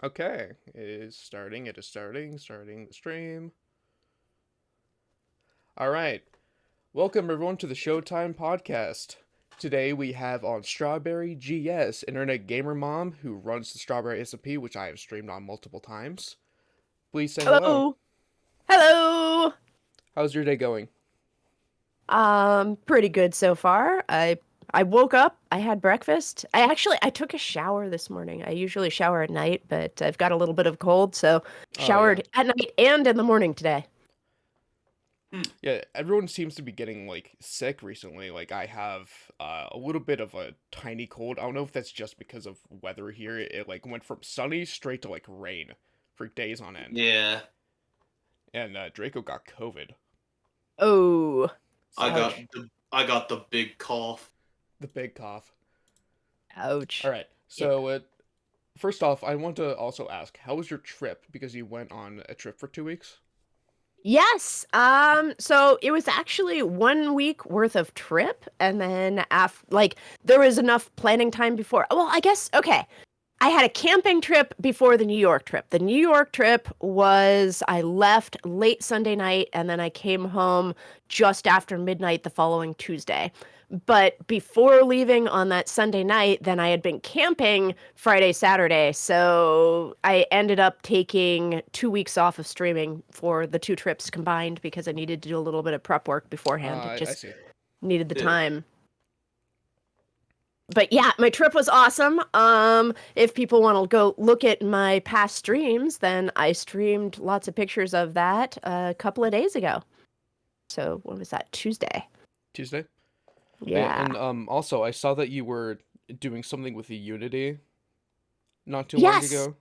Okay, it is starting. It is starting the stream. All right. Welcome everyone to the Showtime Podcast. Today we have on StrawberryGS, internet gamer mom who runs the Strawberry SMP, which I have streamed on multiple times. Please say hello. Hello. Hello. How's your day going? Pretty good so far. I woke up, I had breakfast. I took a shower this morning. I usually shower at night, but I've got a little bit of cold, so Oh yeah. showered at night and in the morning today. Yeah, everyone seems to be getting sick recently. Like I have a little bit of a tiny cold. I don't know if that's just because of weather here. It went from sunny straight to rain for days on end. Yeah, And Drako got COVID. Oh, I got ouch. I got the big cough. The big cough. Ouch. All right. Yeah. So, first off, I want to also ask, how was your trip? Because you went on a trip for 2 weeks. Yes. So it was actually 1 week worth of trip, and then there was enough planning time before. Well, I guess okay. I had a camping trip before the New York trip. The New York trip was I left late Sunday night and then I came home just after midnight the following Tuesday. But before leaving on that Sunday night, then I had been camping Friday, Saturday. So I ended up taking 2 weeks off of streaming for the two trips combined because I needed to do a little bit of prep work beforehand. It I just see. needed the Yeah. time. But yeah, my trip was awesome. If people want to go look at my past streams, then I streamed lots of pictures of that a couple of days ago. So what was that? Tuesday. Tuesday? Yeah. And also, I saw that you were doing something with the Unity not too long Yes. ago.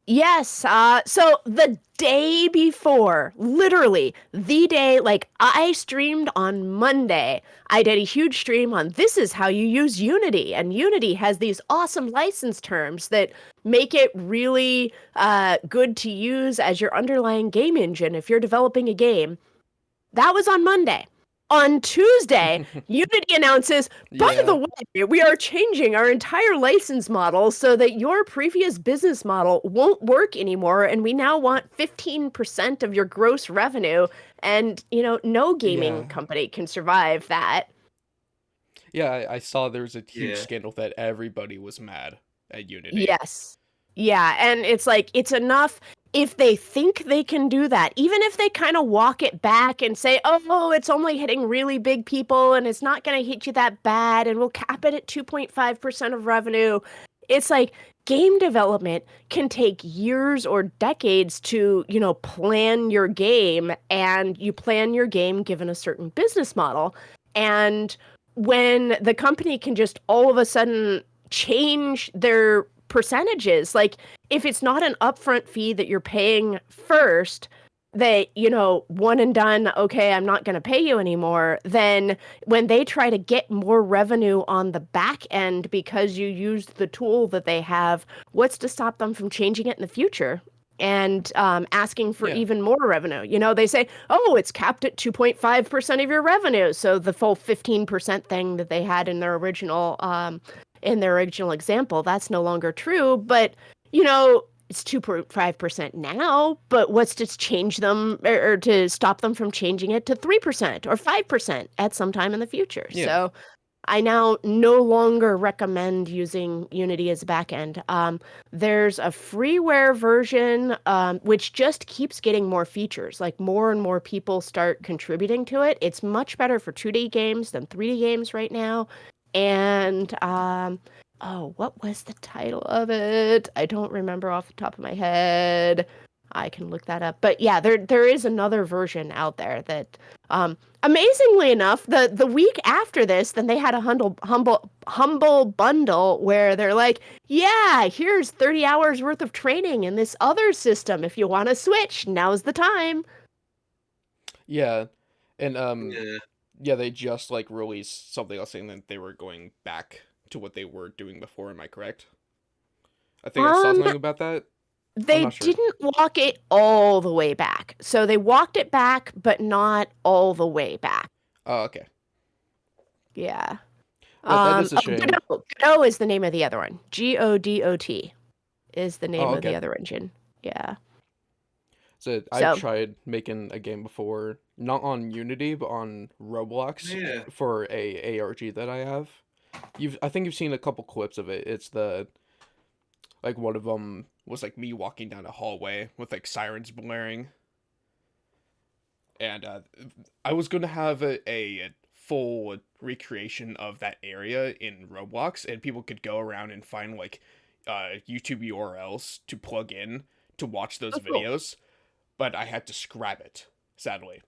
Yes. So the day before, literally the day, I streamed on Monday. I did a huge stream on this is how you use Unity. And Unity has these awesome license terms that make it really good to use as your underlying game engine if you're developing a game. That was on Monday. On Tuesday, Unity announces, by Yeah. the way, we are changing our entire license model so that your previous business model won't work anymore, and we now want 15% of your gross revenue, and, no gaming Yeah. company can survive that. Yeah, I saw there was a huge Yeah. scandal that everybody was mad at Unity. Yes. Yeah, and it's enough if they think they can do that, even if they kind of walk it back and say, oh, it's only hitting really big people and it's not going to hit you that bad and we'll cap it at 2.5% of revenue. It's like game development can take years or decades to, plan your game, and you plan your game given a certain business model. And when the company can just all of a sudden change their percentages, if it's not an upfront fee that you're paying first, that, one and done, okay, I'm not going to pay you anymore, then when they try to get more revenue on the back end because you used the tool that they have, what's to stop them from changing it in the future and asking for Yeah. even more revenue? They say, oh, it's capped at 2.5% of your revenue. So the full 15% thing that they had in their original example, that's no longer true. But, it's 2.5% now, but what's to change them or to stop them from changing it to 3% or 5% at some time in the future? Yeah. So I now no longer recommend using Unity as a backend. There's a freeware version, which just keeps getting more features. Like more and more people start contributing to it. It's much better for 2D games than 3D games right now. And what was the title of it? I don't remember off the top of my head. I can look that up. But yeah, there is another version out there that, amazingly enough, the week after this, then they had a humble bundle where they're like, yeah, here's 30 hours worth of training in this other system. If you want to switch, now's the time. Yeah. And Yeah. yeah, they just released something else saying that they were going back to what they were doing before. Am I correct? I think I saw something about that. They not sure. didn't walk it all the way back. So they walked it back, but not all the way back. Oh, okay. Yeah. Well, that is a shame. Godot is the name of the other one. Godot is the name Oh, of the okay. other engine. Yeah. So I've So, tried making a game before, not on Unity, but on Roblox Yeah. for a ARG that I have. I think you've seen a couple clips of it. It's like one of them was like me walking down a hallway with like sirens blaring, and I was gonna have a full recreation of that area in Roblox, and people could go around and find like YouTube URLs to plug in to watch those oh, cool. videos, but I had to scrap it, sadly.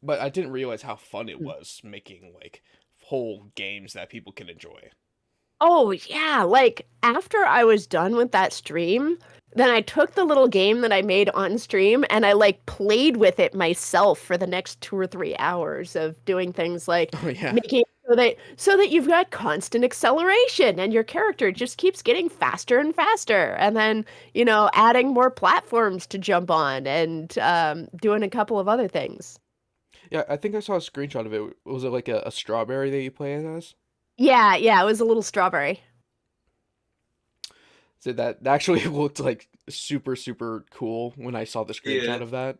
But I didn't realize how fun it was making like whole games that people can enjoy. Oh, yeah. Like, after I was done with that stream, then I took the little game that I made on stream and I like played with it myself for the next 2 or 3 hours of doing things like Oh yeah. making it so that you've got constant acceleration and your character just keeps getting faster and faster. And then, adding more platforms to jump on and doing a couple of other things. Yeah, I think I saw a screenshot of it. Was it like a strawberry that you play as? Yeah, it was a little strawberry. So that actually looked like super, super cool when I saw the Yeah. screenshot of that.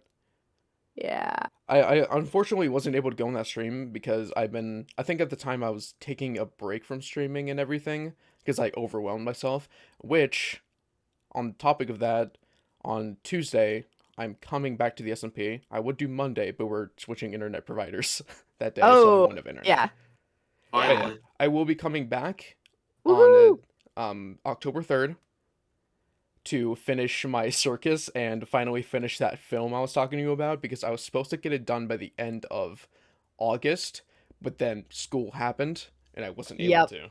Yeah. I unfortunately wasn't able to go on that stream because I think at the time I was taking a break from streaming and everything because I overwhelmed myself, which, on the topic of that, on Tuesday, I'm coming back to the SMP. I would do Monday, but we're switching internet providers that day, so I Oh, wouldn't have internet. yeah. But yeah, Finally. I will be coming back Woohoo! on October 3rd to finish my circus and finally finish that film I was talking to you about because I was supposed to get it done by the end of August, but then school happened and I wasn't able Yep. to.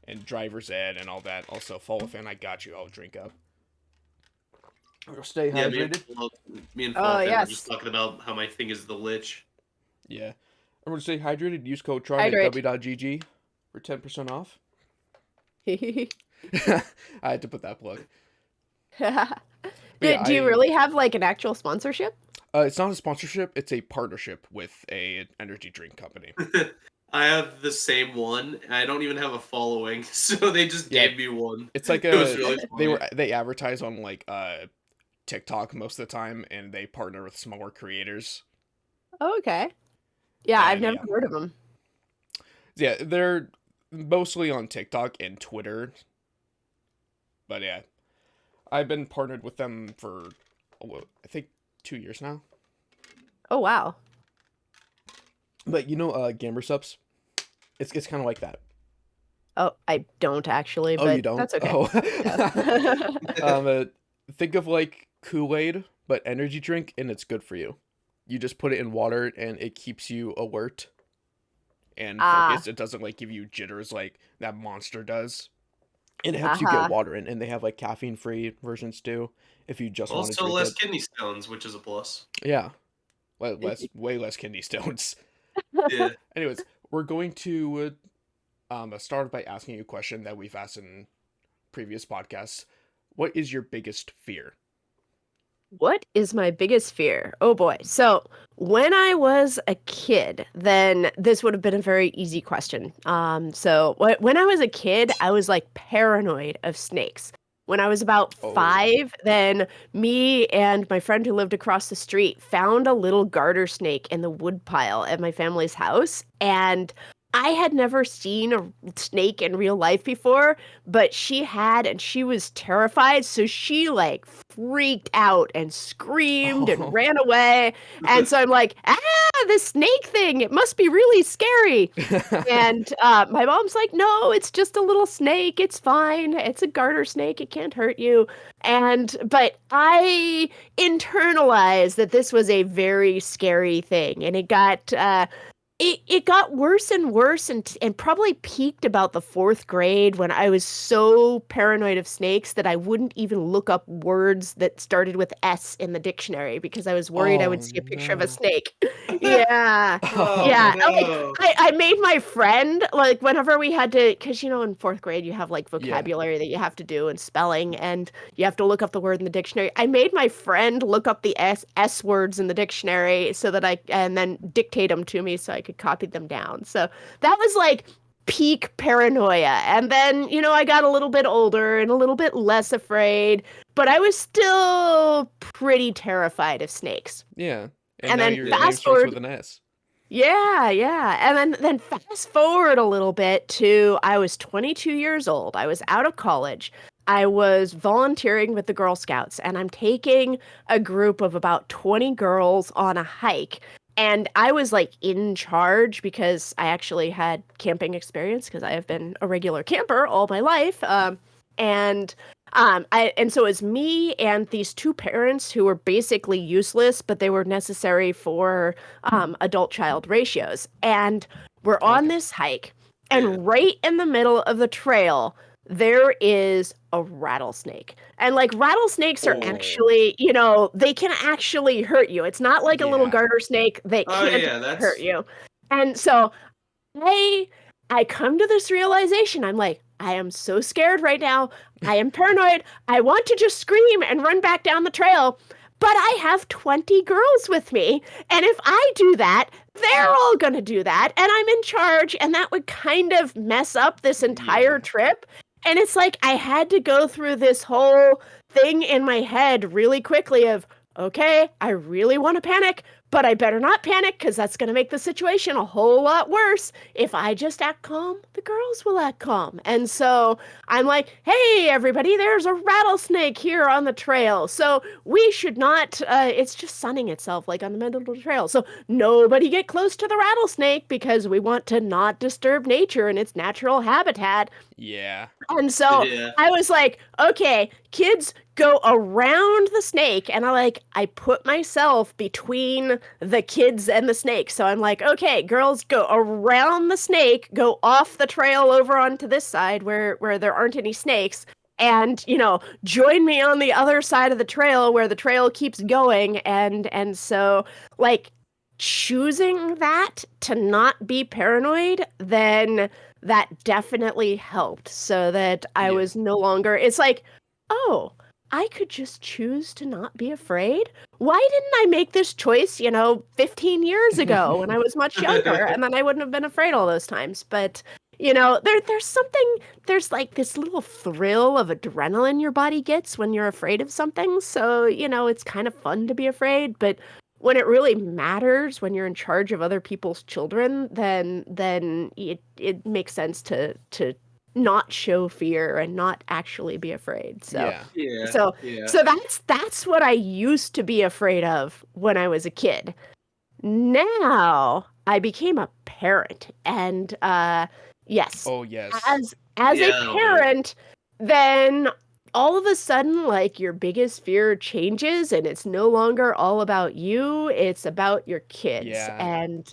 And driver's ed and all that. Also, follow fan, I got you. I'll drink up. Stay Yeah, hydrated. me and Oh, Falcon were yes. just talking about how my thing is the Lich. Yeah. Everyone stay hydrated. Use code Trodden Hydrate. at w.gg for 10% off. I had to put that plug. Do you really have like an actual sponsorship? It's not a sponsorship. It's a partnership with a energy drink company. I have the same one. And I don't even have a following, so they just Yeah. gave me one. It's like It was really funny. they advertise on like TikTok most of the time, and they partner with smaller creators. Oh, okay. Yeah, I've And, never heard of them. Yeah, they're mostly on TikTok and Twitter. But yeah, I've been partnered with them for I think 2 years now. Oh, wow. But Gamer Subs, it's kind of like that. Oh, I don't actually, Oh, but you don't? that's okay. Oh. Think of like Kool-Aid, but energy drink, and it's good for you. You just put it in water, and it keeps you alert and focused. It doesn't like give you jitters like that Monster does. And it helps you get water in, and they have like caffeine-free versions too. If you just want to Also drink less it. kidney stones, which is a plus. Yeah, way less kidney stones. Yeah. Anyways, we're going to start by asking you a question that we've asked in previous podcasts. What is your biggest fear? What is my biggest fear? Oh boy. So when I was a kid, then this would have been a very easy question. So when I was a kid, I was like paranoid of snakes. When I was about Oh. 5, then me and my friend who lived across the street found a little garter snake in the woodpile at my family's house. And I had never seen a snake in real life before, but she had, and she was terrified. So she like freaked out and screamed Oh. and ran away. And so I'm like, this snake thing, it must be really scary. And my mom's like, no, it's just a little snake. It's fine. It's a garter snake. It can't hurt you. But I internalized that this was a very scary thing. And it got it got worse and worse and probably peaked about the 4th grade when I was so paranoid of snakes that I wouldn't even look up words that started with S in the dictionary because I was worried I would see a picture of a snake. Yeah. Oh, Yeah. no. I made my friend, like, whenever we had to, because, in 4th grade, you have, like, vocabulary that you have to do and spelling, and you have to look up the word in the dictionary. I made my friend look up the S words in the dictionary and then dictate them to me so I could copy them down. So that was, like, peak paranoia. And then, I got a little bit older and a little bit less afraid, but I was still pretty terrified of snakes. Yeah. And now then your name fast starts forward. with an S. Yeah, yeah. And then fast forward a little bit to I was 22 years old. I was out of college. I was volunteering with the Girl Scouts, and I'm taking a group of about 20 girls on a hike. And I was like in charge because I actually had camping experience because I have been a regular camper all my life. And so it was me and these two parents who were basically useless, but they were necessary for adult-child ratios. And we're on this hike, and right in the middle of the trail, there is a rattlesnake. And like rattlesnakes are actually, they can actually hurt you. It's not like a little garter snake that can't hurt you. And so I come to this realization. I'm like, I am so scared right now. I am paranoid. I want to just scream and run back down the trail. But I have 20 girls with me. And if I do that, they're all going to do that. And I'm in charge. And that would kind of mess up this entire trip. And it's like I had to go through this whole thing in my head really quickly of, okay, I really want to panic, but I better not panic because that's going to make the situation a whole lot worse. If I just act calm, the girls will act calm. And so I'm like, hey, everybody, there's a rattlesnake here on the trail. So we should not, it's just sunning itself like on the middle of the trail. So nobody get close to the rattlesnake because we want to not disturb nature in its natural habitat. Yeah. And so I was like, okay, kids, go around the snake. And I put myself between the kids and the snake. So I'm like, okay, girls, go around the snake, go off the trail over onto this side where there aren't any snakes. And, join me on the other side of the trail where the trail keeps going. And so like choosing that to not be paranoid, then that definitely helped so that I was no longer, it's like, oh, I could just choose to not be afraid. Why didn't I make this choice, 15 years ago when I was much younger, and then I wouldn't have been afraid all those times. But, there's like this little thrill of adrenaline your body gets when you're afraid of something. So, it's kind of fun to be afraid, but when it really matters, when you're in charge of other people's children, then it makes sense to not show fear and not actually be afraid. So that's what I used to be afraid of when I was a kid. Now I became a parent, and yes. Oh yes. As a parent, then all of a sudden, like, your biggest fear changes and it's no longer all about you, it's about your kids. Yeah. And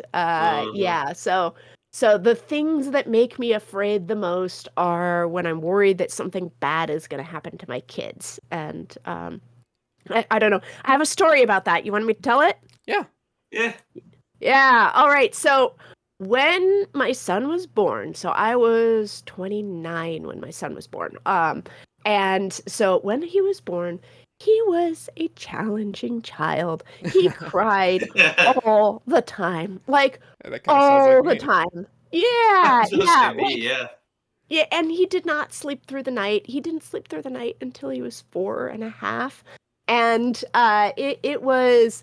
so the things that make me afraid the most are when I'm worried that something bad is going to happen to my kids. And I don't know. I have a story about that. You want me to tell it? Yeah. Yeah. All right. So when my son was born, so I was 29 when my son was born. And so when he was born, he was a challenging child. He cried all the time, like all the time. Yeah, yeah. And he did not sleep through the night. He didn't sleep through the night until he was 4.5. And it was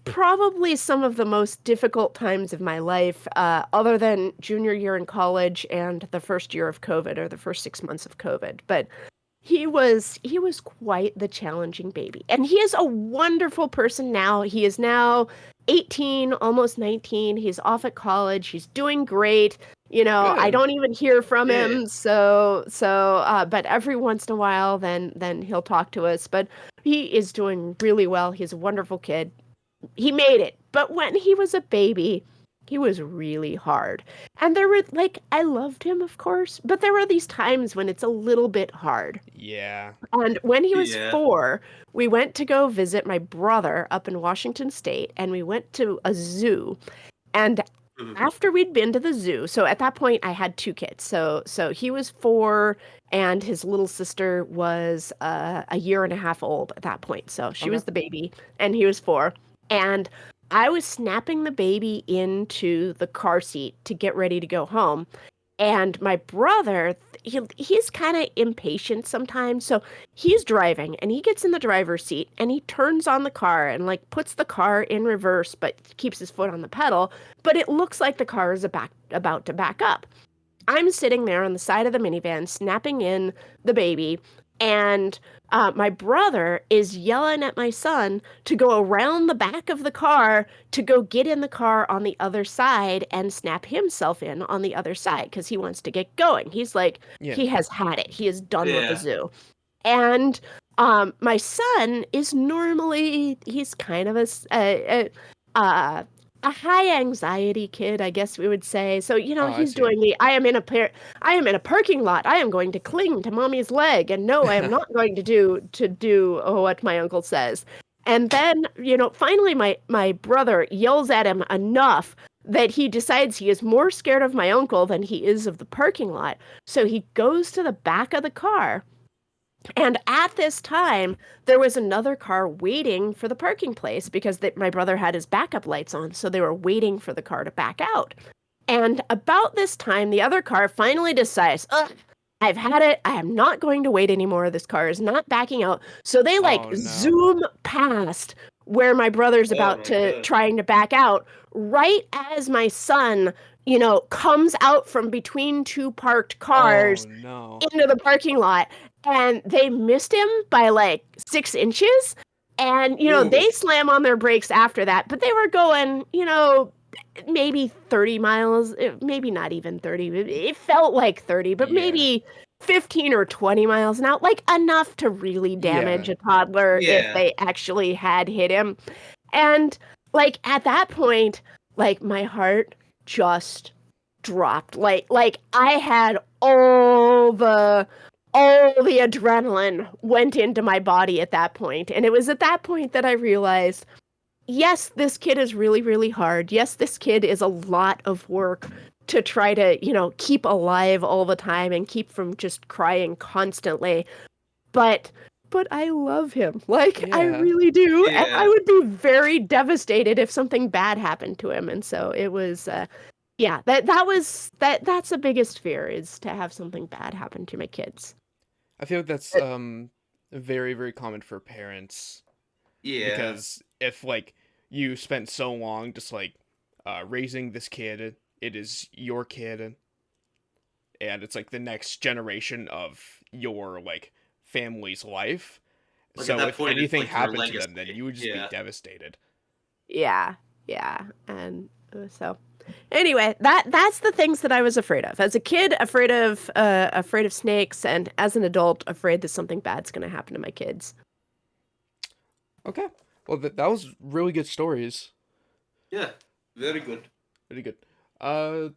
probably some of the most difficult times of my life, other than junior year in college and the first year of COVID, or the first 6 months of COVID. But he was quite the challenging baby. And he is a wonderful person now. He is now 18, almost 19. He's off at college. He's doing great. Good. I don't even hear from him. So but every once in a while, then he'll talk to us. But he is doing really well. He's a wonderful kid. He made it. But when he was a baby, he was really hard. And there were, I loved him, of course, but there were these times when it's a little bit hard. Yeah. And when he was 4, we went to go visit my brother up in Washington State, and we went to a zoo. And after we'd been to the zoo, so at that point I had 2 kids. So he was 4, and his little sister was a year and a half old at that point. So she was the baby, and he was 4. And I was snapping the baby into the car seat to get ready to go home. And my brother, he's kind of impatient sometimes. So he's driving and he gets in the driver's seat and he turns on the car and like puts the car in reverse, but keeps his foot on the pedal. But it looks like the car is about to back up. I'm sitting there on the side of the minivan, snapping in the baby, and my brother is yelling at my son to go around the back of the car to go get in the car on the other side and snap himself in on the other side because he wants to get going. He's like, Yeah. he has had it. He is done with the Yeah. zoo. And my son is normally, he's kind of a high anxiety kid, I guess we would say. So, Oh, I he's see. doing I am in a parking lot. I am going to cling to mommy's leg. And no, I am not going to do what my uncle says. And then, finally my brother yells at him enough that he decides he is more scared of my uncle than he is of the parking lot. So he goes to the back of the car. And at this time, there was another car waiting for the parking place because my brother had his backup lights on, so they were waiting for the car to back out. And about this time, the other car finally decides, ugh, I've had it. I am not going to wait anymore. This car is not backing out. So they Oh, no. zoom past where my brother's about to trying to back out, right as my son, comes out from between two parked cars Oh, no. into the parking lot. And they missed him by like 6 inches. And, Ooh. they slam on their brakes after that. But they were going, maybe 30 miles, maybe not even 30. It felt like 30, but Yeah. maybe 15 or 20 miles an hour. Like enough to really damage a toddler if Yeah. they actually had hit him. And like at that point, like my heart just dropped. Like I had all the adrenaline went into my body at that point. And it was at that point that I realized, yes, this kid is really, really hard. Yes, this kid is a lot of work to try to, keep alive all the time and keep from just crying constantly. But I love him. Like, I Yeah. really do. And Yeah. I would be very devastated if something bad happened to him. And so it was, that's the biggest fear, is to have something bad happen to my kids. I feel like that's very, very common for parents. Yeah. Because if like you spent so long just like raising this kid, it is your kid, and it's like the next generation of your like family's life. Like, at So that if point, it's anything like your happened to them, then legacy. you would just Yeah. be devastated. Yeah. And so anyway, that's the things that I was afraid of. As a kid, afraid of snakes, and as an adult, afraid that something bad's going to happen to my kids. Okay. Well, that was really good stories. Yeah. Very good. Really good. I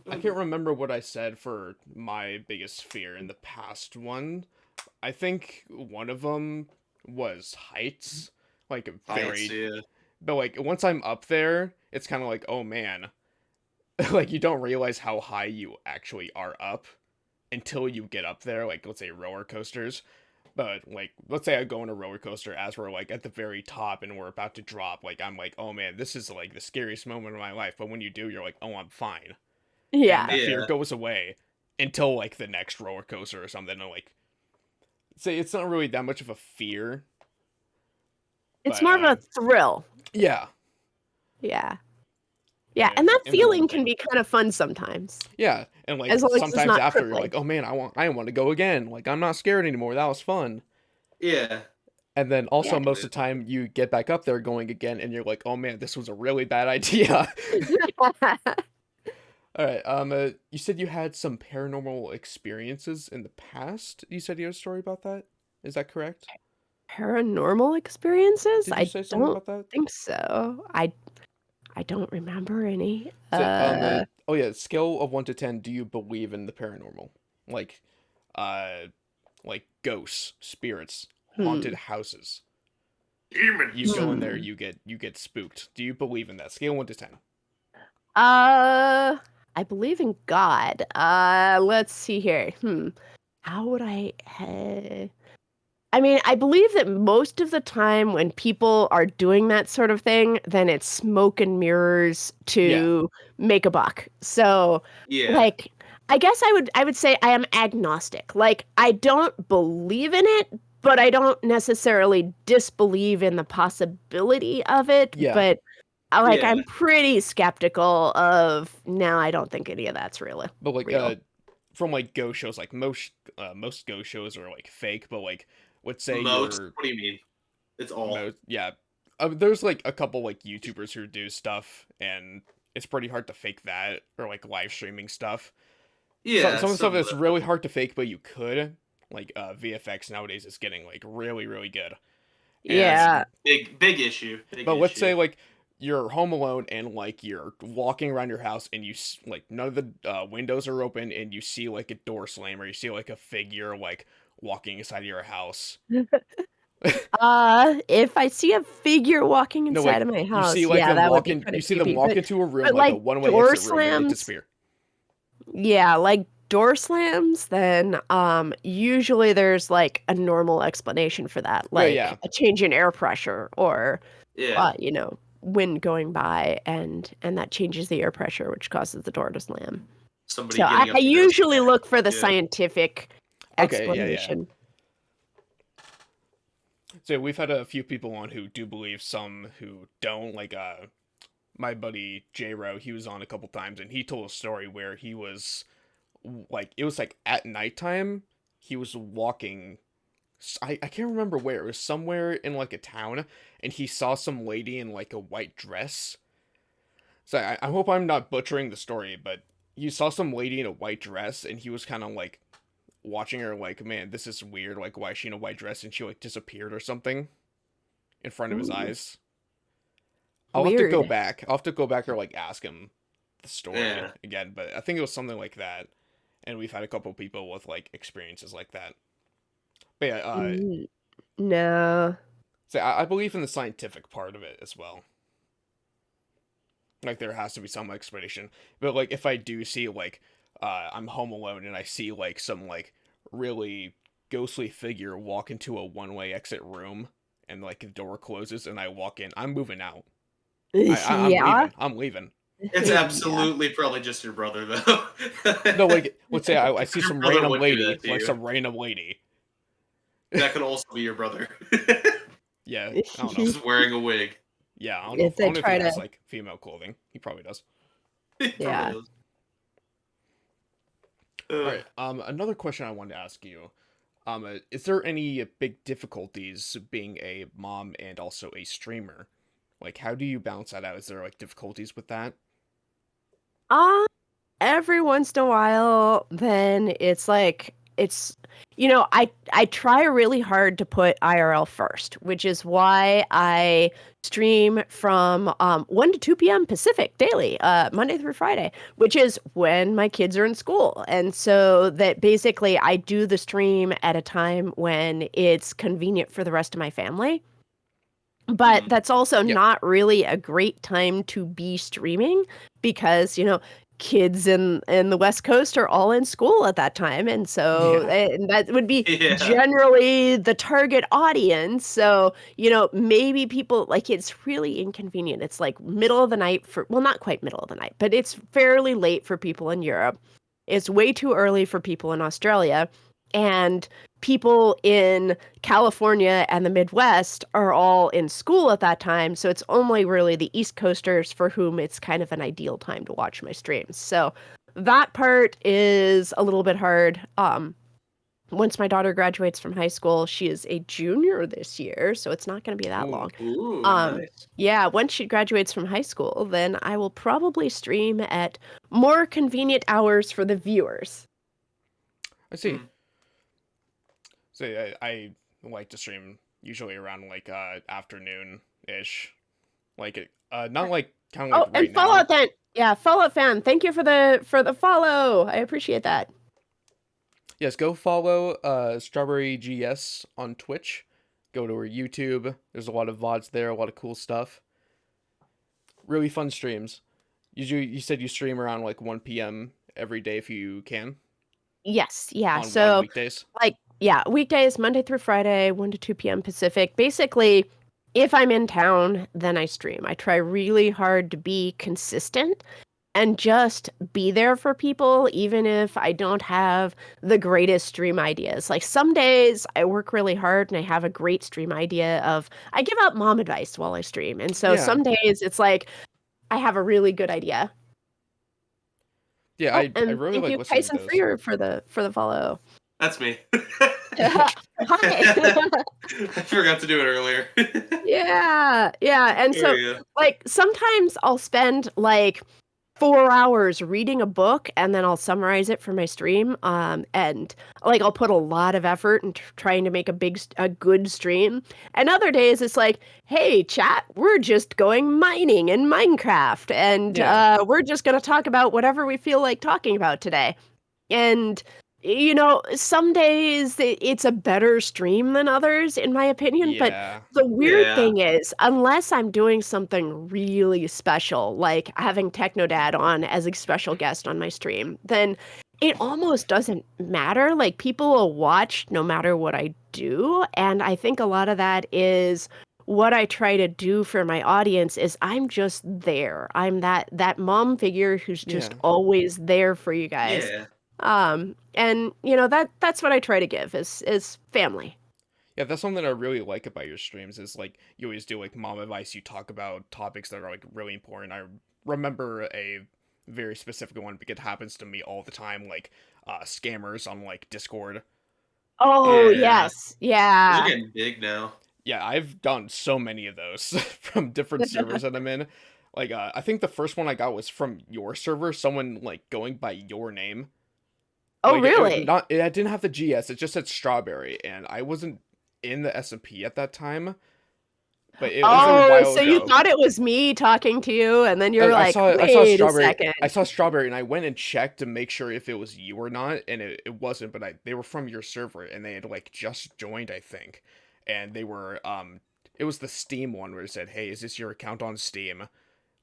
can't remember what I said for my biggest fear in the past one. I think one of them was heights. Like very, Heights, yeah. but like once I'm up there, it's kind of like, oh man, like you don't realize how high you actually are up until you get up there. Like let's say roller coasters. But like, let's say I go on a roller coaster as we're like at the very top and we're about to drop. Like I'm like, oh man, this is like the scariest moment of my life. But when you do, you're like, oh, I'm fine. Yeah. And that fear Yeah. goes away until like the next roller coaster or something. And like, say it's not really that much of a fear. It's But, more of a thrill. Yeah. Yeah, Yeah, and that in the feeling moment. can be kind of fun sometimes. Yeah, and like As long as it's sometimes not after you're crippling. like, oh man, I want to go again. Like I'm not scared anymore. That was fun. Yeah. And then also Yeah. most of the time you get back up there going again, and you're like, oh man, this was a really bad idea. All right. You said you had some paranormal experiences in the past. You said you had a story about that. Is that correct? Paranormal experiences? Did you say something don't about that? think so. I don't remember any. So, oh yeah, scale of 1 to 10. Do you believe in the paranormal? Like, like ghosts, spirits, haunted houses. Demons. You go in there, you get spooked. Do you believe in that? Scale 1 to 10. I believe in God. Let's see here. How would I? I mean, I believe that most of the time when people are doing that sort of thing, then it's smoke and mirrors Yeah. to make a buck. So, Yeah. like, I guess I would say I am agnostic. Like, I don't believe in it, but I don't necessarily disbelieve in the possibility of it. Yeah. But like, Yeah. I'm pretty skeptical of, no, I don't think any of that's But like real. from like Go shows, like most Go shows are like fake, but like let's say Most? you're What do you mean? It's all. most yeah. There's like a couple like YouTubers who do stuff, and it's pretty hard to fake that, or like live streaming stuff. Yeah, Some of the stuff some of that's the really hard to fake, but you could. Like VFX nowadays is getting like really really good. that's And Yeah. big issue. Big but let's say issue. like you're home alone and like you're walking around your house and like none of the windows are open and you see like a door slam or you see like a figure like walking inside of your house. If I see a figure walking No, inside like of my you see house, like yeah, them that would walk be in, kind you of see them creepy. walk into a room But like a like one-way door exit room and they slams, disappear. yeah, like door slams, then usually there's like a normal explanation for that, Right, like yeah. a change in air pressure or Yeah. wind going by and that changes the air pressure, which causes the door to slam. Somebody So I getting up to go usually look for the yeah. scientific Okay, yeah. explanation. So we've had a few people on who do believe, some who don't. Like my buddy J Ro, he was on a couple times and he told a story where he was like it was like at nighttime he was walking. I can't remember where. It was somewhere in like a town, and he saw some lady in like a white dress. So I hope I'm not butchering the story, but you saw some lady in a white dress, and he was kind of like watching her, like, man, this is weird. Like, why is she in a white dress? And she like disappeared or something in front of his Ooh, eyes. I'll have to go weird. back. I'll have to go back or like ask him the story Yeah. again, but I think it was something like that. And we've had a couple people with like experiences like that. But yeah, Mm, no. so I believe in the scientific part of it as well. Like there has to be some explanation. But like if I do see like I'm home alone and I see like some like really ghostly figure walk into a one-way exit room and like the door closes and I walk in, I'm moving out. I'm Yeah. leaving. I'm leaving. It's Yeah. absolutely probably just your brother though. No, like let's say I see Your some brother random would do lady, that to like you. some random lady. That could also be your brher. Yeah, I don't know. Just wearing a wig. Yeah, I don't know. If I they don't know if he try to, has like female clothing. He probably does. He probably yeah. does. All right. Another question I wanted to ask you. Is there any big difficulties being a mom and also a streamer? Like, how do you balance that out? Is there like difficulties with that? Uh, every once in a while, then it's like I try really hard to put IRL first, which is why I stream from 1 to 2 p.m. Pacific daily, Monday through Friday, which is when my kids are in school. And so that basically I do the stream at a time when it's convenient for the rest of my family. But Hmm. that's also Yeah. not really a great time to be streaming because, kids in the West Coast are all in school at that time. And so Yeah. and that would be Yeah. generally the target audience. So, maybe people like it's really inconvenient. It's like middle of the night well, not quite middle of the night, but it's fairly late for people in Europe. It's way too early for people in Australia. And people in California and the Midwest are all in school at that time, so it's only really the East Coasters for whom it's kind of an ideal time to watch my streams. So that part is a little bit hard. Once my daughter graduates from high school, she is a junior this year, so it's not going to be that Ooh, long. Ooh, nice. Yeah, once she graduates from high school, then I will probably stream at more convenient hours for the viewers. I see. Hmm. So I like to stream usually around like afternoon ish. Like it, not like kind of Oh, like and right now. Fallout fan. Yeah, Fallout fan. Thank you for the follow. I appreciate that. Yes, go follow StrawberryGS on Twitch. Go to her YouTube. There's a lot of VODs there, a lot of cool stuff. Really fun streams. You said you stream around like 1 p.m. every day if you can Yes, yeah. on So weekdays. like Yeah, weekdays, Monday through Friday, 1 to 2 p.m. Pacific. Basically, if I'm in town, then I stream. I try really hard to be consistent and just be there for people, even if I don't have the greatest stream ideas. Like some days I work really hard and I have a great stream idea of I give out mom advice while I stream. And so Yeah. some days it's like I have a really good idea. Yeah, Oh, I and really thank like you, listening to Tyson those. Freer, for the follow. That's me. Hi. I forgot to do it earlier. Yeah. And There so you go. like sometimes I'll spend like 4 hours reading a book and then I'll summarize it for my stream. And like I'll put a lot of effort into trying to make a good stream. And other days it's like, hey, chat, we're just going mining in Minecraft, and Yeah. we're just gonna talk about whatever we feel like talking about today. And some days it's a better stream than others, in my opinion. But Yeah. the weird Yeah. thing is, unless I'm doing something really special, like having Technodad on as a special guest on my stream, then it almost doesn't matter. Like people will watch no matter what I do. And I think a lot of that is what I try to do for my audience is I'm just there. I'm that mom figure who's just Yeah. always there for you guys. Yeah. And that's what I try to give is family. Yeah, that's something I really like about your streams is like you always do like mom advice, you talk about topics that are like really important. I remember a very specific one because it happens to me all the time, like scammers on like Discord. Oh, Yeah. yes. Those Yeah. are getting big now. Yeah, I've done so many of those from different servers that I'm in. Like I think the first one I got was from your server, someone like going by your name. Oh, Like really? it didn't have the GS, it just said Strawberry, and I wasn't in the SMP at that time, but it was a Oh, while so you ago. thought it was me talking to you, and then you're like, I saw wait a Strawberry. second. I saw Strawberry, and I went and checked to make sure if it was you or not, and it wasn't. But they were from your server, and they had like just joined, I think, and they were it was the Steam one where it said, "Hey, is this your account on Steam?"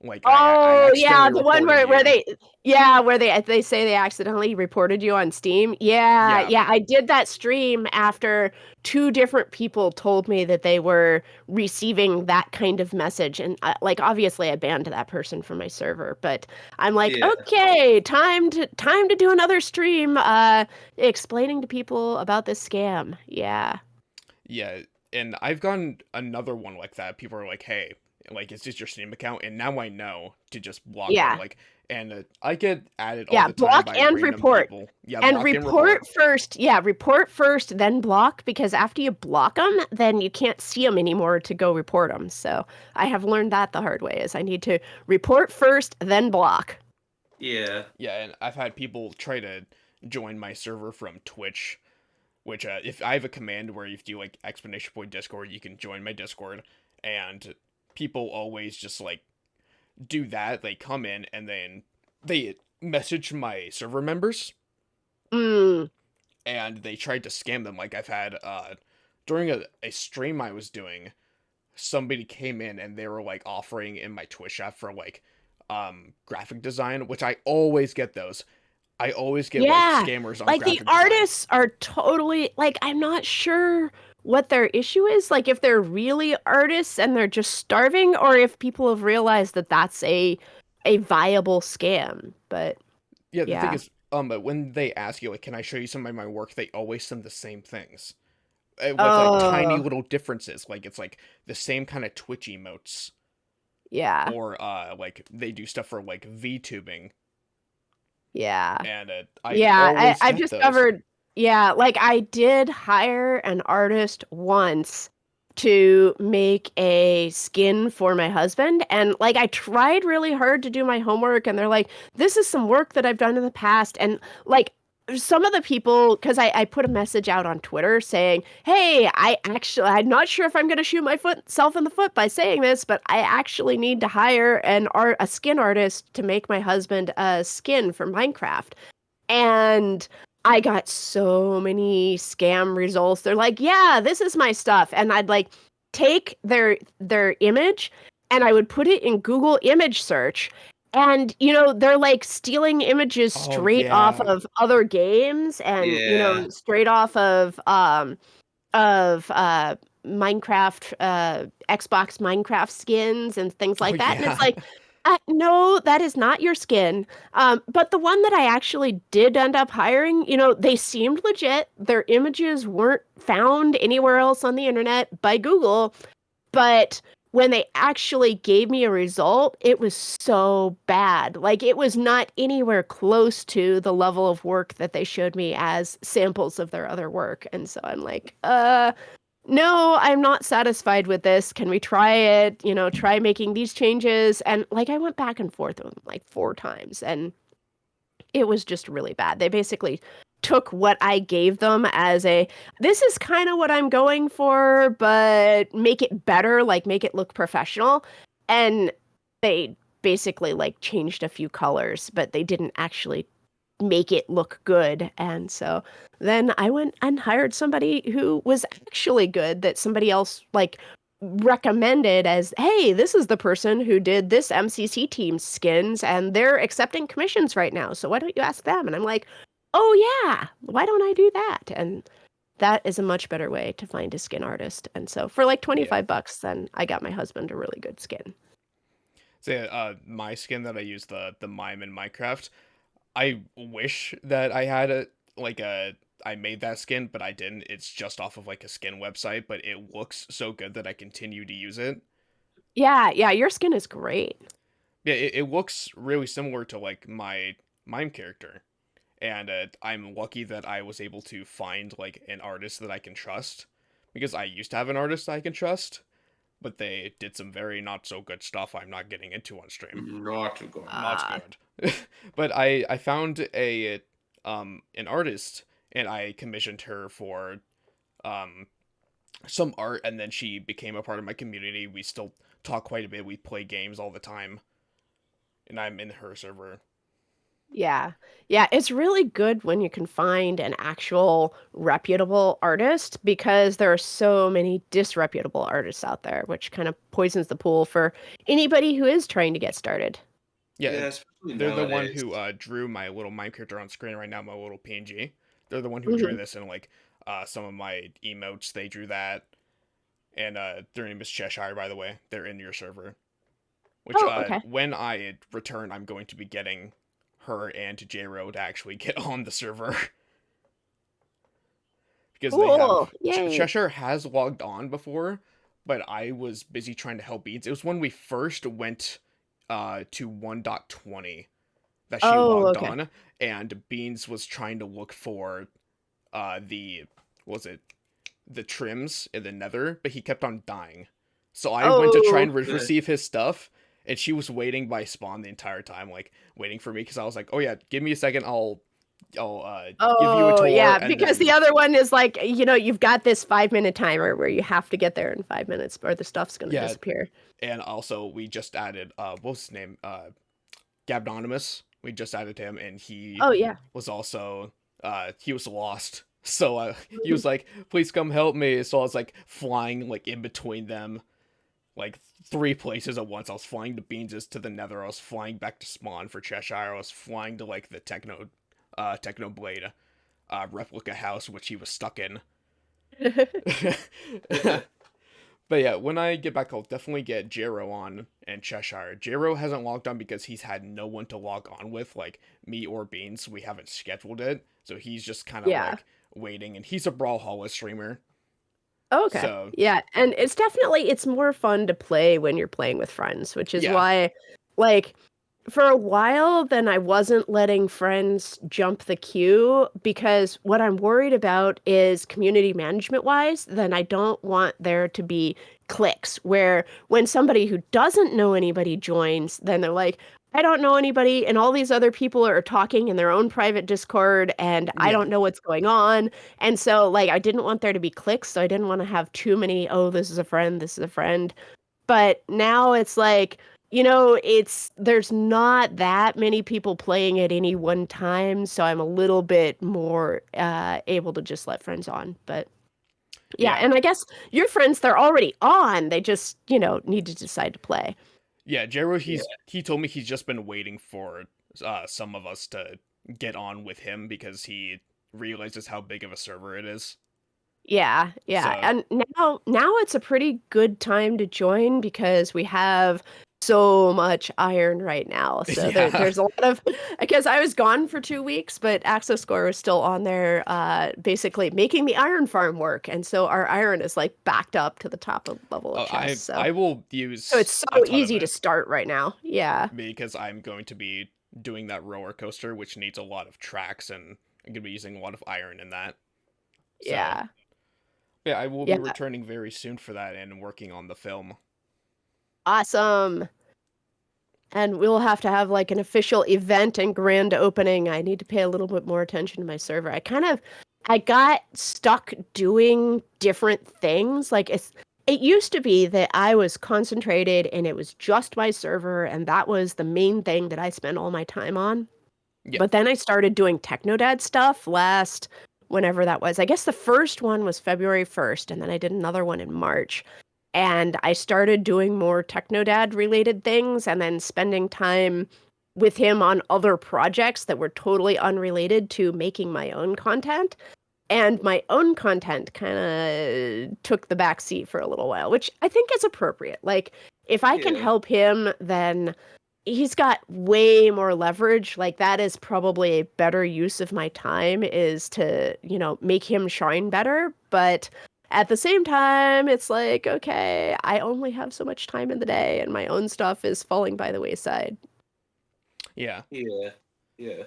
Like I Oh, yeah, accidentally the one reported where you. where they say they accidentally reported you on Steam. Yeah, Yeah, I did that stream after 2 different people told me that they were receiving that kind of message, and like obviously I banned that person from my server, but I'm like, Yeah. okay, time to do another stream explaining to people about this scam. Yeah. yeah, and I've gotten another one like that. People are like, "Hey, like, is this your Steam account?" And now I know to just block them. Yeah. Like, and I get added all Yeah, the time block by and random report. people. Yeah, And block and report first. Yeah, report first, then block, because after you block them, then you can't see them anymore to go report them. So I have learned that the hard way is I need to report first, then block. Yeah. Yeah, and I've had people try to join my server from Twitch, which if I have a command where if you like exclamation point Discord, you can join my Discord, and people always just like do that. They come in and then they message my server members Mm. and they tried to scam them. Like I've had during a stream I was doing, somebody came in and they were like offering in my Twitch app for like graphic design, which I always get those. I always get Yeah. like scammers on Like the graphic design. artists are totally like I'm not sure what their issue is, like if they're really artists and they're just starving, or if people have realized that that's a viable scam. But Yeah, the thing yeah. is, but when they ask you like, "Can I show you some of my work?" They always send the same things, with like tiny Oh, little differences. Like it's like the same kind of Twitch emotes, yeah. or like they do stuff for like VTubing, Yeah. and I Yeah, always I've get those. discovered, yeah, like I did hire an artist once to make a skin for my husband. And like I tried really hard to do my homework, and they're like, this is some work that I've done in the past. And like some of the people, because I put a message out on Twitter saying, hey, I'm not sure if I'm going to shoot myself in the foot by saying this, but I actually need to hire a skin artist to make my husband a skin for Minecraft. And I got so many scam results. They're like, yeah, this is my stuff. And I'd like take their image and I would put it in Google image search. And they're like stealing images Oh straight off yeah. of other games, and Yeah. straight off of Minecraft, Xbox Minecraft skins and things Oh like that. And it's yeah. like, no, that is not your skin. But the one that I actually did end up hiring, they seemed legit. Their images weren't found anywhere else on the internet by Google. But when they actually gave me a result, it was so bad. Like, it was not anywhere close to the level of work that they showed me as samples of their other work. And so I'm like, no, I'm not satisfied with this. Can we try it? Try making these changes. And like, I went back and forth with them like 4 times, and it was just really bad. They basically took what I gave them as this is kind of what I'm going for, but make it better, like make it look professional. And they basically like changed a few colors, but they didn't actually make it look good. And so then I went and hired somebody who was actually good, that somebody else like recommended as, hey, this is the person who did this MCC team's skins and they're accepting commissions right now. So why don't you ask them? And I'm like, oh yeah, why don't I do that? And that is a much better way to find a skin artist. And so for like Yeah. $25, then I got my husband a really good skin. So yeah, my skin that I use, the Mime in Minecraft, I wish that I had I made that skin, but I didn't. It's just off of like a skin website, but it looks so good that I continue to use it. Yeah, your skin is great. Yeah, it looks really similar to like my Mime character. And I'm lucky that I was able to find like an artist that I can trust, because I used to have an artist I can trust, but they did some very not so good stuff I'm not getting into on stream. Not good. Not good. But I found an artist, and I commissioned her for some art, and then she became a part of my community. We still talk quite a bit. We play games all the time, and I'm in her server. Yeah. Yeah, it's really good when you can find an actual reputable artist, because there are so many disreputable artists out there, which kind of poisons the pool for anybody who is trying to get started. Yeah, Yeah, especially they're the one nowadays. who drew my little Mime character on screen right now, my little PNG. They're the one who drew Mhm. this, and like some of my emotes, they drew that. And their name is Cheshire, by the way. They're in your server. Which Oh, okay. when I return, I'm going to be getting her and J-Ro to actually get on the server. Because they Cool. have Yay. Cheshire has logged on before, but I was busy trying to help Beans. It was when we first went to 1.20 that she Oh, logged okay. on, and Beans was trying to look for the what was it, the trims in the Nether, but he kept on dying. So I went to try Oh, and receive his stuff, and she was waiting by spawn the entire time, like waiting for me, because I was like, "Oh yeah, give me a second, I'll give you a oh, tour," yeah, and because the then other one is like, you've got this 5-minute timer where you have to get there in 5 minutes or the stuff's going to yeah, disappear. and also we just added what's his name, Gabnonymous. We just added him, and he Oh, yeah. was also he was lost. So he was like, "Please come help me." So I was like flying like in between them, like 3 places at once. I was flying to Beans's to the Nether. I was flying back to spawn for Cheshire. I was flying to like the Techno Blade replica house, which he was stuck in. But yeah, when I get back, I'll definitely get Jero on and Cheshire. Jero hasn't logged on because he's had no one to log on with, like me or Beans. We haven't scheduled it, so he's just kind of Yeah. like waiting. And he's a Brawlhalla streamer, Okay. so Yeah, and it's more fun to play when you're playing with friends, which is yeah, why, like, for a while, then I wasn't letting friends jump the queue, because what I'm worried about is community management wise, then I don't want there to be cliques where when somebody who doesn't know anybody joins, then they're like, I don't know anybody, and all these other people are talking in their own private Discord, and I yeah, don't know what's going on. And so, like, I didn't want there to be cliques, so I didn't want to have too many, oh, this is a friend, this is a friend. But now it's like, there's not that many people playing at any one time, so I'm a little bit more able to just let friends on. But yeah, yeah. and I guess your friends, they're already on. They just, need to decide to play. Yeah, Jero, he told me he's just been waiting for some of us to get on with him because he realizes how big of a server it is. Yeah, yeah. So And now it's a pretty good time to join because we have so much iron right now. So yeah, there's a lot of I guess I was gone for 2 weeks, but Access Score was still on there basically making the iron farm work. And so our iron is like backed up to the top of level of chests. I will So it's use a so ton of easy to it start right now. Yeah. because I'm going to be doing that roller coaster, which needs a lot of tracks, and I'm gonna be using a lot of iron in that. So Yeah. yeah, I will be Yeah. returning very soon for that and working on the film. Awesome. And we'll have to have like an official event and grand opening. I need to pay a little bit more attention to my server. I got stuck doing different things. Like it used to be that I was concentrated and it was just my server and that was the main thing that I spent all my time on. Yeah. But then I started doing Technodad stuff whenever that was. I guess the first one was February 1st and then I did another one in March. And I started doing more Technodad related things and then spending time with him on other projects that were totally unrelated to making my own content. And my own content kind of took the back seat for a little while, which I think is appropriate. Like, if I can Yeah. help him, then he's got way more leverage. Like, that is probably a better use of my time is to, make him shine better. But at the same time, it's like, okay, I only have so much time in the day and my own stuff is falling by the wayside. Yeah. Yeah. Yeah.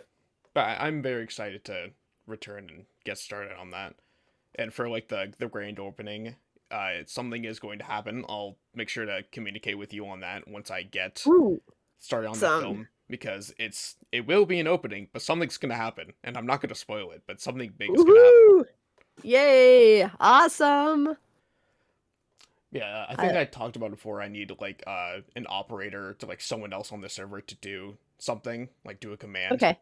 But I'm very excited to return and get started on that. And for like the grand opening, something is going to happen. I'll make sure to communicate with you on that once I get Ooh, started on the film because it will be an opening, but something's gonna happen, and I'm not gonna spoil it, but something big is gonna happen. woohoo! Yay! Awesome! Yeah, I think I talked about it before. I need like an operator to like someone else on the server to do something, like do a command.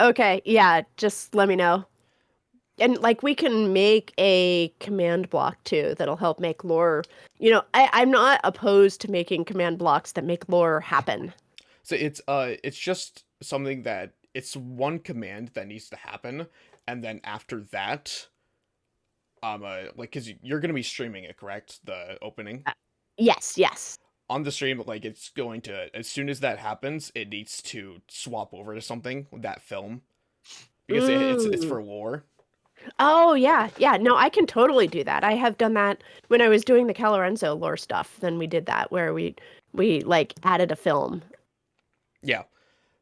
Okay, yeah, just let me know. And like we can make a command block too that'll help make lore. I'm not opposed to making command blocks that make lore happen. So it's just something that it's one command that needs to happen, and then after that, like, cause you're gonna be streaming it, correct? The opening. Yes. On the stream, like it's going to, as soon as that happens, it needs to swap over to something that film because it's for lore. Oh yeah. No, I can totally do that. I have done that when I was doing the Calorenzo lore stuff. Then we did that where we like added a film. Yeah,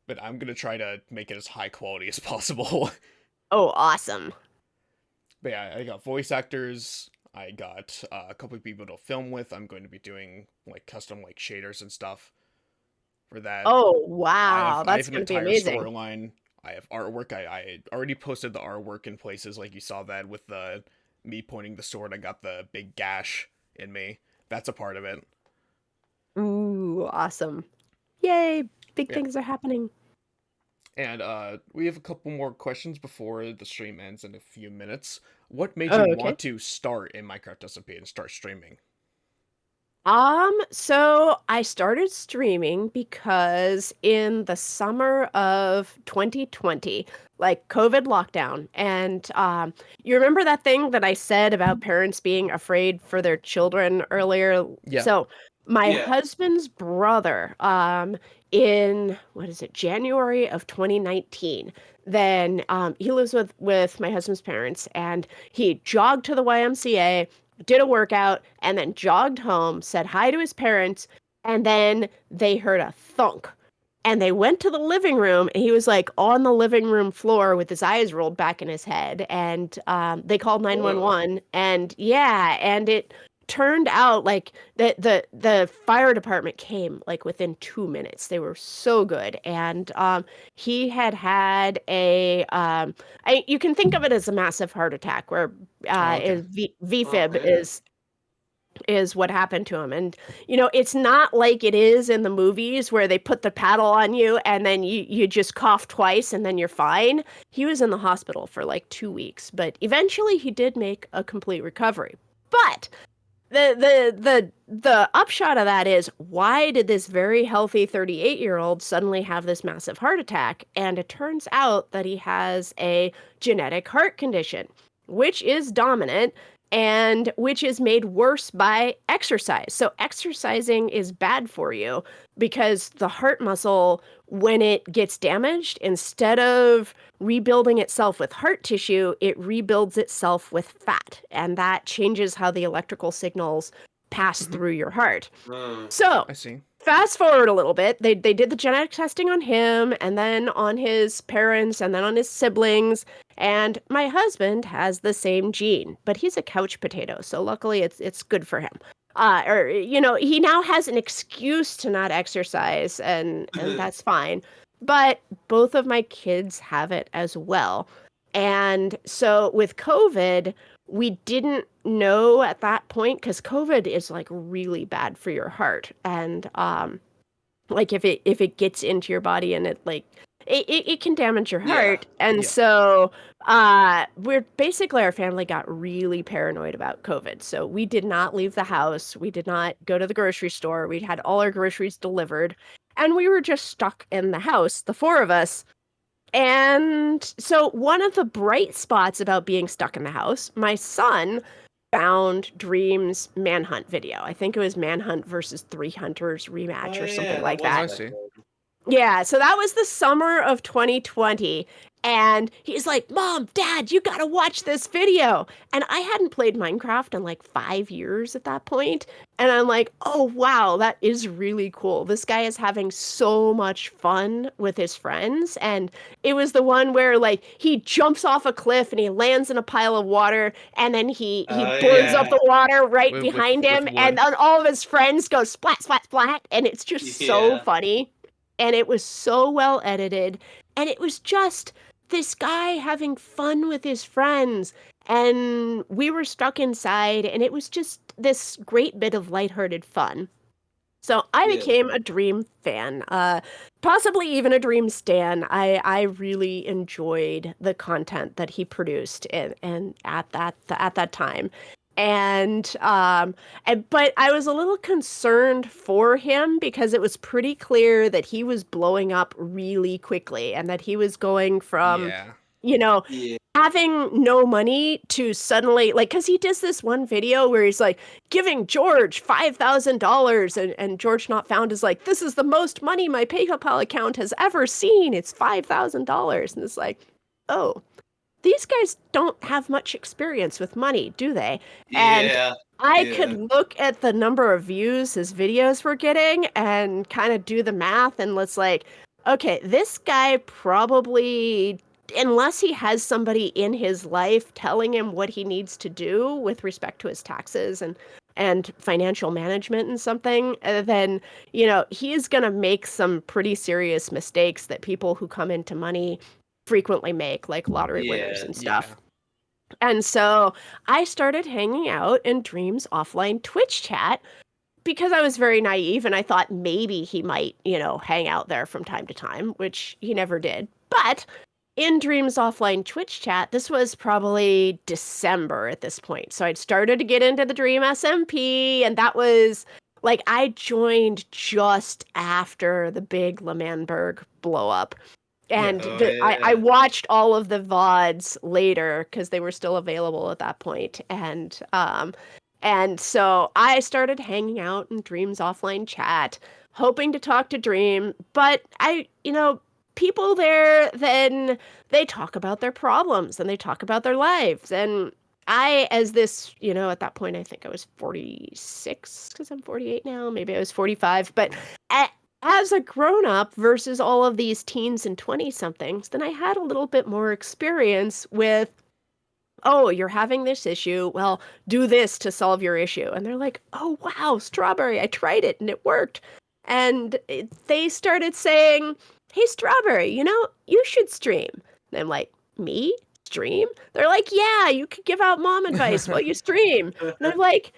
but I'm gonna try to make it as high quality as possible. Oh, awesome. But yeah, I got voice actors. I got a couple of people to film with. I'm going to be doing like custom like shaders and stuff for that. Oh wow, I that's have an gonna be entire amazing. storyline. I have artwork. I already posted the artwork in places like you saw that with the me pointing the sword. I got the big gash in me. That's a part of it. Ooh, awesome. Yay, big Yeah. things are happening. And we have a couple more questions before the stream ends in a few minutes. What made Oh, you okay. want to start in Minecraft SMP and start streaming? So I started streaming because in the summer of 2020, like COVID lockdown, and you remember that thing that I said about parents being afraid for their children earlier? Yeah. So my Yeah. husband's brother, in what is it, January of 2019. Then he lives with my husband's parents, and he jogged to the YMCA, did a workout, and then jogged home, said hi to his parents, and then they heard a thunk. And they went to the living room, and he was like on the living room floor with his eyes rolled back in his head. And they called 911. And yeah, and it turned out like the fire department came like within 2 minutes. They were so good. And he had you can think of it as a massive heart attack where Okay. VFib Oh, man. is what happened to him. And it's not like it is in the movies where they put the paddle on you and then you just cough twice and then you're fine. He was in the hospital for like 2 weeks, but eventually he did make a complete recovery. But the upshot of that is, why did this very healthy 38-year-old suddenly have this massive heart attack? And it turns out that he has a genetic heart condition, which is dominant and which is made worse by exercise. So exercising is bad for you because the heart muscle, when it gets damaged, instead of rebuilding itself with heart tissue, it rebuilds itself with fat. And that changes how the electrical signals pass through your heart. So I see. fast forward a little bit, they did the genetic testing on him, and then on his parents, and then on his siblings. And my husband has the same gene, but he's a couch potato, so luckily it's good for him. He now has an excuse to not exercise, and that's fine. But both of my kids have it as well. And so with COVID, we didn't know at that point, because COVID is like really bad for your heart. And like if it gets into your body and it can damage your heart. And so our family got really paranoid about COVID. So we did not leave the house. We did not go to the grocery store. We had all our groceries delivered, and we were just stuck in the house, the four of us. And so one of the bright spots about being stuck in the house, my son found Dream's Manhunt video. I think it was Manhunt versus Three Hunters rematch or something like that. I see. Yeah, so that was the summer of 2020. And he's like, Mom, Dad, you gotta watch this video. And I hadn't played Minecraft in like 5 years at that point. And I'm like, oh, wow, that is really cool. This guy is having so much fun with his friends. And it was the one where like he jumps off a cliff and he lands in a pile of water. And then he burns up the water right behind him. And then all of his friends go splat, splat, splat. And it's just so funny. And it was so well edited. And it was just this guy having fun with his friends. And we were stuck inside. And it was just this great bit of lighthearted fun. So I became a Dream fan, possibly even a Dream stan. I really enjoyed the content that he produced and at that time. But I was a little concerned for him because it was pretty clear that he was blowing up really quickly and that he was going from, having no money to suddenly, like, because he does this one video where he's like giving George $5,000 and George Not Found is like, this is the most money my PayPal account has ever seen. It's $5,000. And it's like, oh, these guys don't have much experience with money, do they? And I could look at the number of views his videos were getting and kind of do the math, and let's like, okay, this guy probably, unless he has somebody in his life telling him what he needs to do with respect to his taxes and financial management and something, then, he is going to make some pretty serious mistakes that people who come into money frequently make, like lottery winners and stuff. And so I started hanging out in Dream's offline Twitch chat because I was very naive and I thought maybe he might, hang out there from time to time, which he never did. But in Dream's offline Twitch chat, this was probably December at this point. So I'd started to get into the Dream SMP, and that was like, I joined just after the big Lemanberg blow up. And I watched all of the VODs later because they were still available at that point. And so I started hanging out in Dream's offline chat, hoping to talk to Dream. But people there, then they talk about their problems and they talk about their lives. And I, as this, at that point, I think I was 46 because I'm 48 now. Maybe I was 45. But as a grown-up versus all of these teens and 20-somethings, then I had a little bit more experience with, oh, you're having this issue. Well, do this to solve your issue. And they're like, oh, wow, Strawberry, I tried it and it worked. And they started saying, hey, Strawberry, you should stream. And I'm like, me? Stream? They're like, yeah, you could give out mom advice while you stream. And I'm like,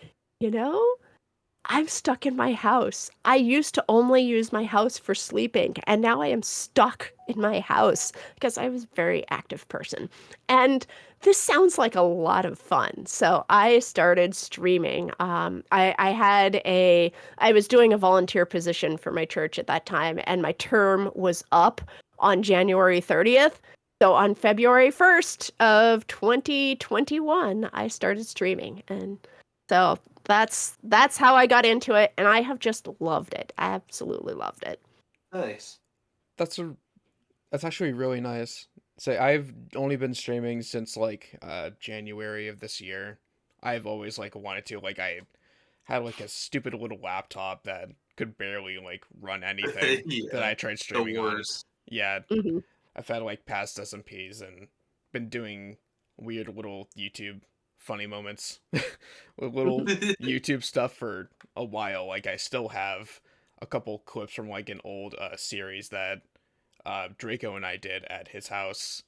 I'm stuck in my house. I used to only use my house for sleeping, and now I am stuck in my house because I was a very active person. And this sounds like a lot of fun. So I started streaming. I was doing a volunteer position for my church at that time, and my term was up on January 30th. So on February 1st of 2021, I started streaming. And so that's how I got into it, and I have just loved it. I absolutely loved it. Nice. That's actually really nice. Say I've only been streaming since like January of this year. I've always like wanted to, like I had like a stupid little laptop that could barely like run anything that Yeah, I tried the streaming on. worst. Yeah, Hmm. I've had like past SMPs and been doing weird little YouTube funny moments, little YouTube stuff for a while. Like I still have a couple clips from like an old series that Drako and I did at his house.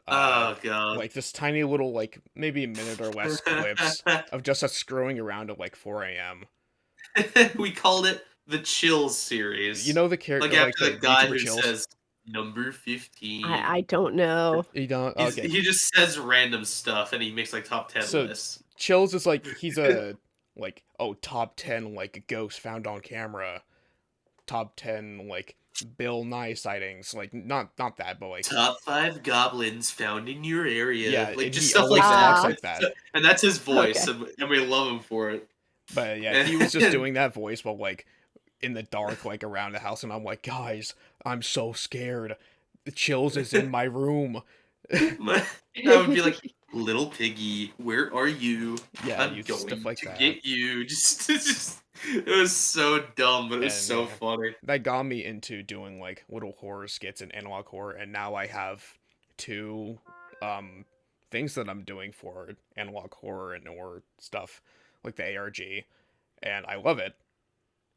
Uh, Oh god. like this tiny little like maybe a minute or less clips of just us screwing around at like 4 a.m. We called it the Chills You series. know the Like character like after the the guy YouTuber who Chills. says number I 15. don't know. You don't okay. He just says random stuff and he makes like top 10 So lists. Chills is like he's a like oh top 10 like ghosts found on camera, top 10 like Bill Nye sightings, like not that, but like Top 5 goblins found in your area. yeah, Like and just he stuff like always talks that. like that. And that's his voice, Okay. and we love him for it. But yeah, And, he was just doing that voice while like in the dark, like around the house, and I'm like, guys, I'm so scared. The Chills is in my room. I would be like, little piggy, where are you? Yeah, I'm you stuff going like to that. get you. It was so dumb, but it was And so yeah, funny. that got me into doing like little horror skits and analog horror, and now I have two um things that I'm doing for analog horror and or stuff like the ARG, and I love it.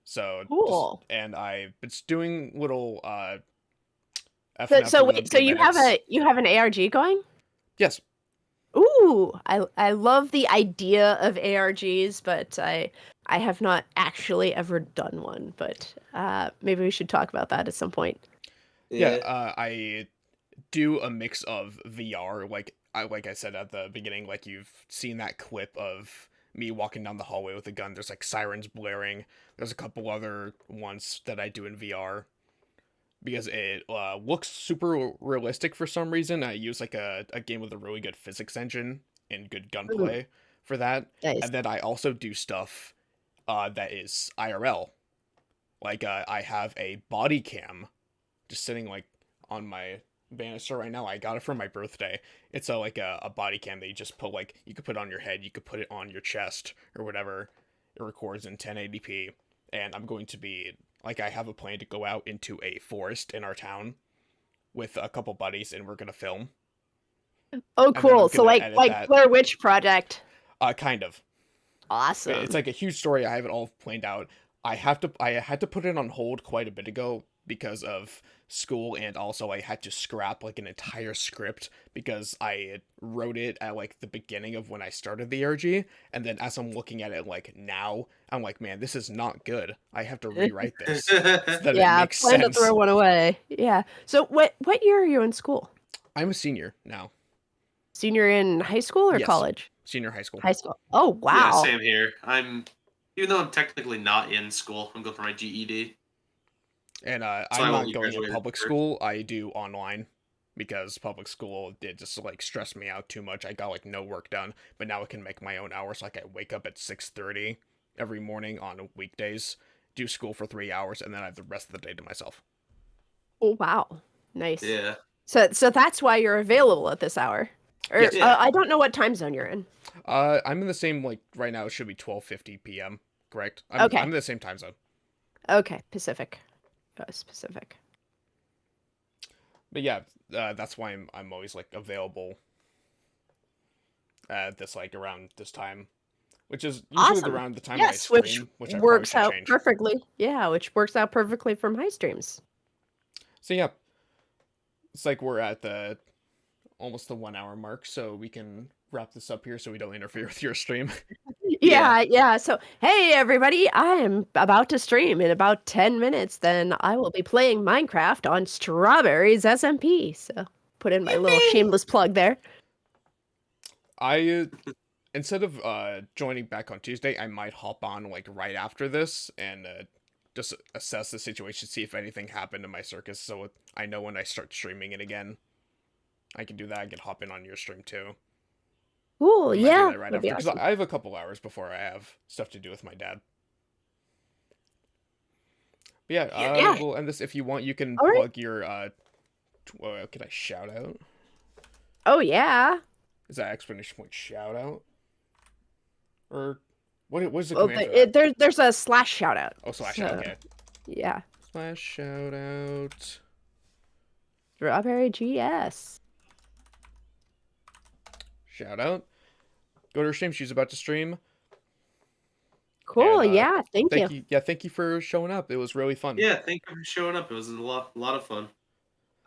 So just Cool. and I've been doing little So FNF so and wait, so game edits. you have an ARG going? Yes. Ooh, I love the idea of ARGs, but I have not actually ever done one. But maybe we should talk about that at some point. Yeah, Yeah. I do a mix of VR, like I said at the beginning, like you've seen that clip of me walking down the hallway with a gun. There's like sirens blaring. There's a couple other ones that I do in VR because it looks super realistic for some reason. I use like a game with a really good physics engine and good Ooh, gunplay for that. nice. And then I also do stuff that is IRL. Like I have a body cam just sitting like on my banister right now. I got it for my birthday. It's a body cam that you just put like you could put on your head, you could put it on your chest or whatever. It records in 1080p, and I'm going to be like I have a plan to go out into a forest in our town with a couple buddies, and we're gonna film, Oh, and then I'm cool. So gonna edit like that. Blair Witch Project. Kind of. It's Awesome. like a huge story. I have it all planned out. I had to put it on hold quite a bit ago because of school, and also I had to scrap like an entire script because I wrote it at like the beginning of when I started the RG, and then as I'm looking at it like now, I'm like, man, this is not good. I have to rewrite this so that it Yeah, makes plan to throw sense. one away. Yeah. So what year are you in school? I'm a senior now. Senior in high school or Yes, college? senior high school. High school. Oh, Yeah, wow. same here. Even though I'm technically not in school, I'm going for my GED. And So I'm I not only going to graduated public first. school. I do online because public school did just like stress me out too much. I got like no work done, but now I can make my own hours. Like I wake up at 6:30 every morning on weekdays, do school for 3 hours, and then I have the rest of the day to myself. Oh, wow. Nice. Yeah. So that's why you're available at this hour. Or Yes. Yeah. I don't know what time zone you're in. I'm in the same like right now. It should be 12:50 p.m. Correct? I'm Okay. in the same time zone. Okay, Pacific. Pacific. But yeah, that's why I'm always like available at this like around this time, which is usually Awesome. around the time that I Yes, which stream, which I probably works should out change. perfectly. Yeah, which works out perfectly for my streams. So yeah, it's like we're at the almost the 1 hour mark, so we can wrap this up here so we don't interfere with your stream. Yeah. So, hey, everybody, I am about to stream in about 10 minutes. Then I will be playing Minecraft on Strawberry's SMP. So, put in my little shameless plug there. I instead of joining back on Tuesday, I might hop on like right after this and just assess the situation, see if anything happened to my circus, so I know when I start streaming it again. I can do that. I can hop in on your stream too. Cool. I might do Yeah. that right That'd be after because awesome. I have a couple hours before I have stuff to do with my dad. But yeah, Yeah. we'll end this. If you want, you can All right. plug your can I shout out? Oh, yeah. Is that exclamation point shout out? Or what's the Well, command for that? there's a slash shout out. Oh, slash So, okay. yeah. Slash shout out. StrawberryGS. Shout out. Go to her stream. She's about to stream. Cool. And, Yeah. Thank you. Yeah, thank you for showing up. It was really fun. Yeah, thank you for showing up. It was a lot of fun.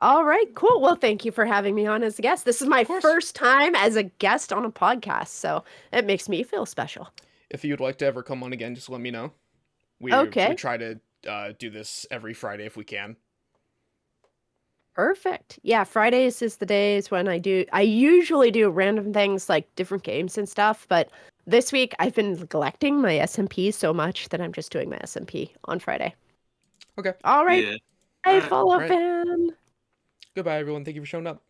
All right, cool. Well, thank you for having me on as a guest. This is my first time as a guest on a podcast, so it makes me feel special. If you'd like to ever come on again, just let me know. We Okay. try to do this every Friday if we can. Perfect. Yeah, Fridays is the days when I usually do random things like different games and stuff, but this week I've been neglecting my SMP so much that I'm just doing my SMP on Friday. Okay. All right. Yeah. Hey, Alright. follow Alright. fan. Goodbye, everyone. Thank you for showing up.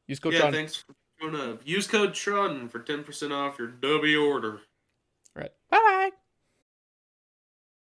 Use code Yeah, Tron. thanks for showing up. Use code Trodden for 10% off your W order. All right. Bye.